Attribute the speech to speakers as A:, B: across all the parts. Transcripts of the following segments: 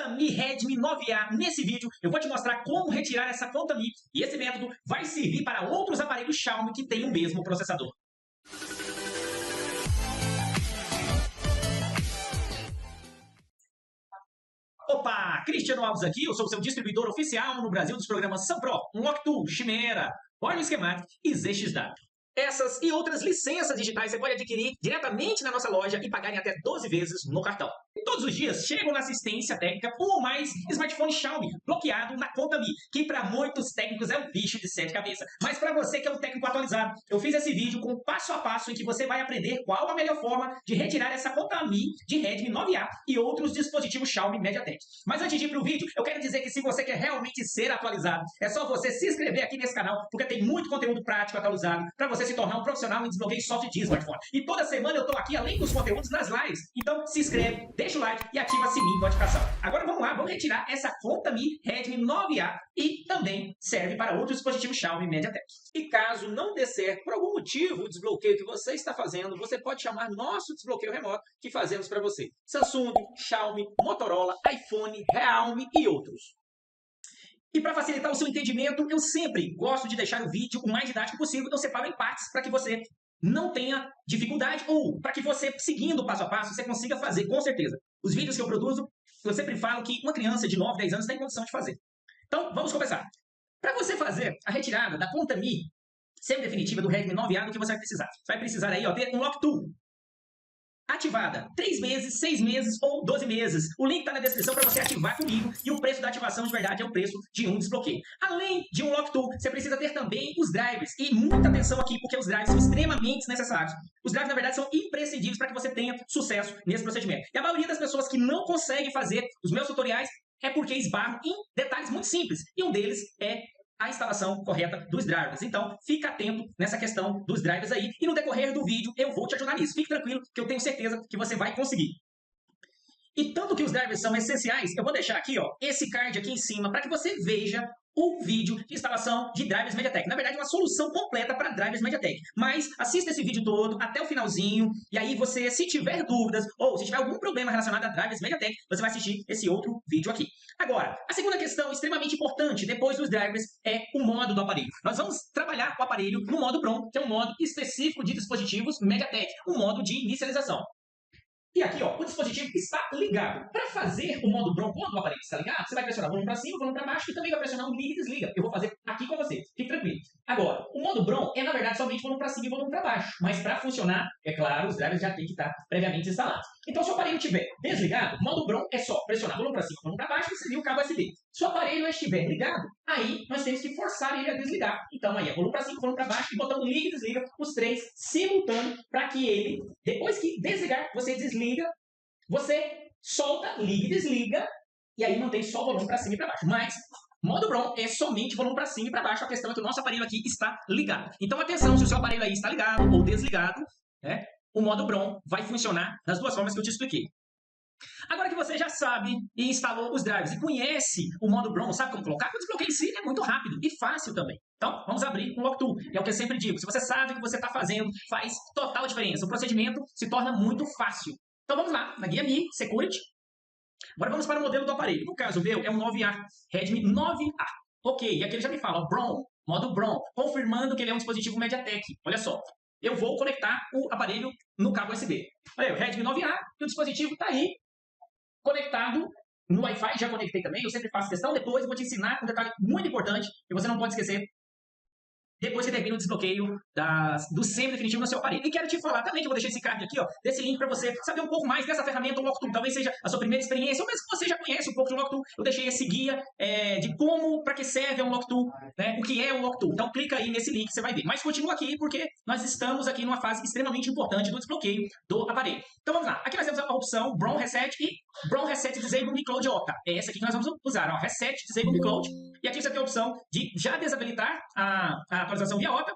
A: conta Mi Redmi 9A. Nesse vídeo eu vou te mostrar como retirar essa conta Mi e esse método vai servir para outros aparelhos Xiaomi que têm o mesmo processador. Opa, Cristiano Alves aqui, eu sou o seu distribuidor oficial no Brasil dos programas Sunpro, Unlock2, Chimera, Born Schematic e ZXW. Essas e outras licenças digitais você pode adquirir diretamente na nossa loja e pagar em até 12 vezes no cartão. Todos os dias chegam na assistência técnica um ou mais smartphone Xiaomi bloqueado na conta Mi, que para muitos técnicos é um bicho de 7 cabeças. Mas para você que é um técnico atualizado, eu fiz esse vídeo com passo a passo em que você vai aprender qual a melhor forma de retirar essa conta Mi de Redmi 9A e outros dispositivos Xiaomi MediaTek. Mas antes de ir para o vídeo, eu quero dizer que se você quer realmente ser atualizado, é só você se inscrever aqui nesse canal, porque tem muito conteúdo prático atualizado para você se tornar um profissional em desbloqueio software de smartphone. E toda semana eu estou aqui além dos conteúdos nas lives. Então se inscreve, deixa o like e ativa o sininho de notificação. Agora vamos lá, vamos retirar essa conta Mi Redmi 9A e também serve para outros dispositivos Xiaomi MediaTek. E caso não dê certo por algum motivo o desbloqueio que você está fazendo, você pode chamar nosso desbloqueio remoto que fazemos para você. Samsung, Xiaomi, Motorola, iPhone, Realme e outros. E para facilitar o seu entendimento, eu sempre gosto de deixar o vídeo o mais didático possível. Eu separo em partes para que você não tenha dificuldade ou para que você, seguindo passo a passo, você consiga fazer com certeza. Os vídeos que eu produzo, eu sempre falo que uma criança de 9, 10 anos tem condição de fazer. Então, vamos começar. Para você fazer a retirada da conta Mi semi-definitiva do Redmi 9A, o que você vai precisar? Você vai precisar aí, ó, ter um Unlock2. Ativada 3 meses, 6 meses ou 12 meses. O link está na descrição para você ativar comigo e o preço da ativação de verdade é o preço de um desbloqueio. Além de um Unlock2, você precisa ter também os drivers. E muita atenção aqui porque os drivers são extremamente necessários. Os drivers, na verdade, são imprescindíveis para que você tenha sucesso nesse procedimento. E a maioria das pessoas que não consegue fazer os meus tutoriais é porque esbarram em detalhes muito simples. E um deles é a instalação correta dos drivers. Então, fica atento nessa questão dos drivers aí. E no decorrer do vídeo, eu vou te ajudar nisso. Fique tranquilo, que eu tenho certeza que você vai conseguir. E tanto que os drivers são essenciais, eu vou deixar aqui, ó, esse card aqui em cima, para que você veja o vídeo de instalação de drivers MediaTek. Na verdade, uma solução completa para drivers MediaTek. Mas assista esse vídeo todo até o finalzinho, e aí você, se tiver dúvidas, ou se tiver algum problema relacionado a drivers MediaTek, você vai assistir esse outro vídeo aqui. Agora, a segunda questão extremamente importante, depois dos drivers, é o modo do aparelho. Nós vamos trabalhar o aparelho no modo Brom, que é um modo específico de dispositivos MediaTek, um modo de inicialização. E aqui, ó, o dispositivo está ligado. Para fazer o modo Brom, quando o aparelho está ligado, você vai pressionar volume para cima, volume para baixo e também vai pressionar o liga e desliga. Eu vou fazer aqui com você. Fique tranquilo. Agora, o modo Brom é, na verdade, somente volume para cima e volume para baixo. Mas para funcionar, é claro, os drivers já têm que estar previamente instalados. Então, se o aparelho estiver desligado, o modo Brom é só pressionar volume para cima, volume para baixo e inserir o cabo USB. Se o aparelho estiver ligado, aí nós temos que forçar ele a desligar. Então, aí é volume para cima, volume para baixo e botão liga e desliga, os três simultâneos, para que ele, depois que desligar, você desliga. Você solta, liga e desliga, e aí mantém só o volume para cima e para baixo. Mas, modo Brom é somente volume para cima e para baixo. A questão é que o nosso aparelho aqui está ligado. Então, atenção, se o seu aparelho aí está ligado ou desligado, né, o modo Brom vai funcionar das duas formas que eu te expliquei. Agora que você já sabe e instalou os drivers e conhece o modo Brom, sabe como colocar? O desbloqueio em si é muito rápido e fácil também. Então, vamos abrir um Unlock2. É o que eu sempre digo. Se você sabe o que você está fazendo, faz total diferença. O procedimento se torna muito fácil. Então vamos lá, na guia Mi Security. Agora vamos para o modelo do aparelho. No caso meu, é um 9A, Redmi 9A. Ok, e aqui ele já me fala, ó, Brom, modo Brom, confirmando que ele é um dispositivo MediaTek. Olha só, eu vou conectar o aparelho no cabo USB. Olha aí, o Redmi 9A, e o dispositivo está aí, conectado no Wi-Fi, já conectei também, eu sempre faço questão. Depois eu vou te ensinar um detalhe muito importante, que você não pode esquecer, depois que termina o desbloqueio do semi-definitivo no seu aparelho. E quero te falar também, que eu vou deixar esse card aqui, ó, desse link para você saber um pouco mais dessa ferramenta, o Unlock2. Talvez seja a sua primeira experiência, ou mesmo que você já conhece um pouco de Unlock2. Eu deixei esse guia de como, para que serve o Unlock2, né, o que é o Unlock2. Então clica aí nesse link, você vai ver. Mas continua aqui, porque nós estamos aqui numa fase extremamente importante do desbloqueio do aparelho. Então vamos lá. Aqui nós temos a opção Brom Reset e Brom Reset Disable Mi Cloud OTA. É essa aqui que nós vamos usar, ó, Reset Disable Mi Cloud. E aqui você tem a opção de já desabilitar a atualização via OTA,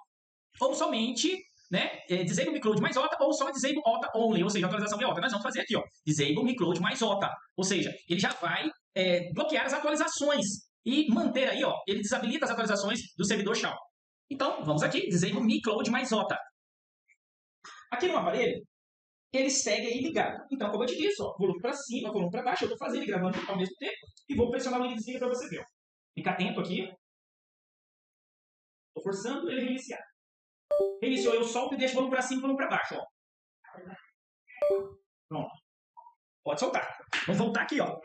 A: ou somente, né, Disable Mi Cloud mais OTA, ou só Disable OTA Only, ou seja, atualização via OTA. Nós vamos fazer aqui, ó, Disable Mi Cloud mais OTA, ou seja, ele já vai bloquear as atualizações e manter aí, ó, ele desabilita as atualizações do servidor Xiaomi. Então, vamos aqui, Disable Mi Cloud mais OTA. Aqui no aparelho, ele segue aí ligado. Então, como eu te disse, ó, volume para cima, volume para baixo, eu estou fazendo e gravando ao mesmo tempo e vou pressionar o índice para você ver. Fica atento aqui. Estou forçando ele a reiniciar. Reiniciou, eu solto e deixo o volume para cima e volume para baixo. Ó. Pronto. Pode soltar. Vamos voltar aqui, ó.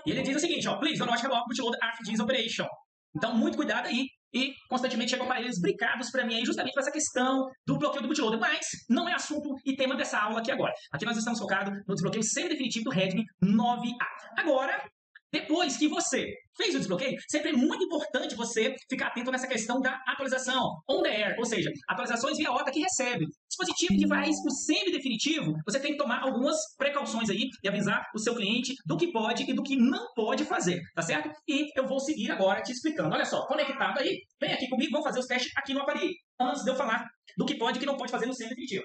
A: E ele diz o seguinte, ó, please do not have bootload after this operation. Então, muito cuidado aí. E constantemente chegam aparelhos bricados para mim aí justamente com essa questão do bloqueio do bootloader. Mas não é assunto e tema dessa aula aqui agora. Aqui nós estamos focados no desbloqueio semi-definitivo do Redmi 9A. Agora, depois que você fez o desbloqueio, sempre é muito importante você ficar atento nessa questão da atualização on the air, ou seja, atualizações via OTA que recebe. Dispositivo que faz o semi-definitivo, você tem que tomar algumas precauções aí e avisar o seu cliente do que pode e do que não pode fazer, tá certo? E eu vou seguir agora te explicando. Olha só, conectado aí, vem aqui comigo, vamos fazer os testes aqui no aparelho, antes de eu falar do que pode e que não pode fazer no semi-definitivo.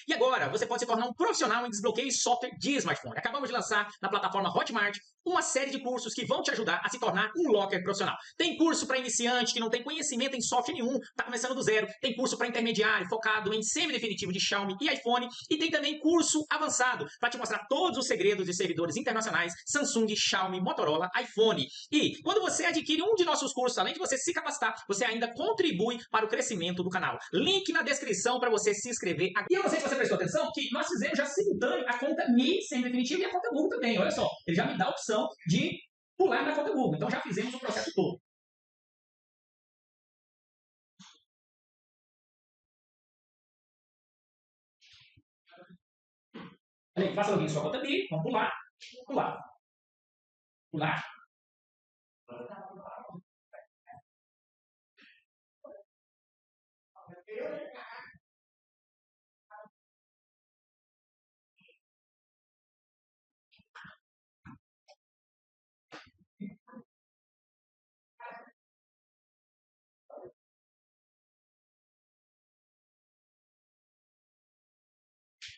A: E agora, você pode se tornar um profissional em desbloqueio de software de smartphone. Acabamos de lançar na plataforma Hotmart uma série de cursos que vão te ajudar a se tornar um locker profissional. Tem curso para iniciante que não tem conhecimento em software nenhum, está começando do zero. Tem curso para intermediário, focado em semi-definitivo de Xiaomi e iPhone. E tem também curso avançado para te mostrar todos os segredos de servidores internacionais Samsung, Xiaomi, Motorola, iPhone. E quando você adquire um de nossos cursos, além de você se capacitar, você ainda contribui para o crescimento do canal. Link na descrição para você se inscrever aqui. E eu não sei se você prestou atenção que nós fizemos já simultâneo a conta Mi semi-definitivo e a conta Google também. Olha só, ele já me dá a opção de pular na conta Google. Então já fizemos o processo todo. Aí, faça login em sua conta Mi, vamos pular, pular, pular.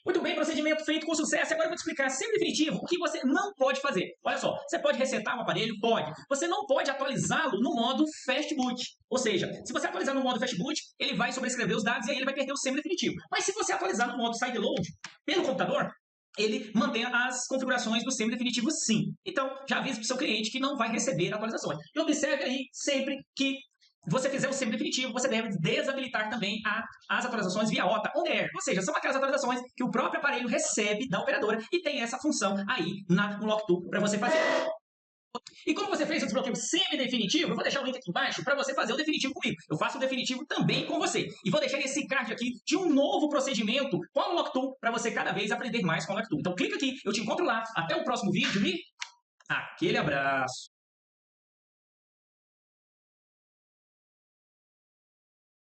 A: Muito bem, procedimento feito com sucesso. Agora eu vou te explicar semi-definitivo o que você não pode fazer. Olha só, você pode resetar o aparelho? Pode. Você não pode atualizá-lo no modo Fast Boot. Ou seja, se você atualizar no modo Fast Boot, ele vai sobrescrever os dados e aí ele vai perder o semi-definitivo. Mas se você atualizar no modo Sideload, pelo computador, ele mantém as configurações do semi-definitivo sim. Então, já avise para o seu cliente que não vai receber atualizações. E observe aí sempre que você fizer o semi-definitivo, você deve desabilitar também as atualizações via OTA on the air. Ou seja, são aquelas atualizações que o próprio aparelho recebe da operadora e tem essa função aí no Lock2 para você fazer. E como você fez o desbloqueio semi-definitivo, eu vou deixar o link aqui embaixo para você fazer o definitivo comigo. Eu faço o definitivo também com você. E vou deixar esse card aqui de um novo procedimento com o Lock2 para você cada vez aprender mais com o Lock2. Então clica aqui, eu te encontro lá. Até o próximo vídeo e aquele abraço.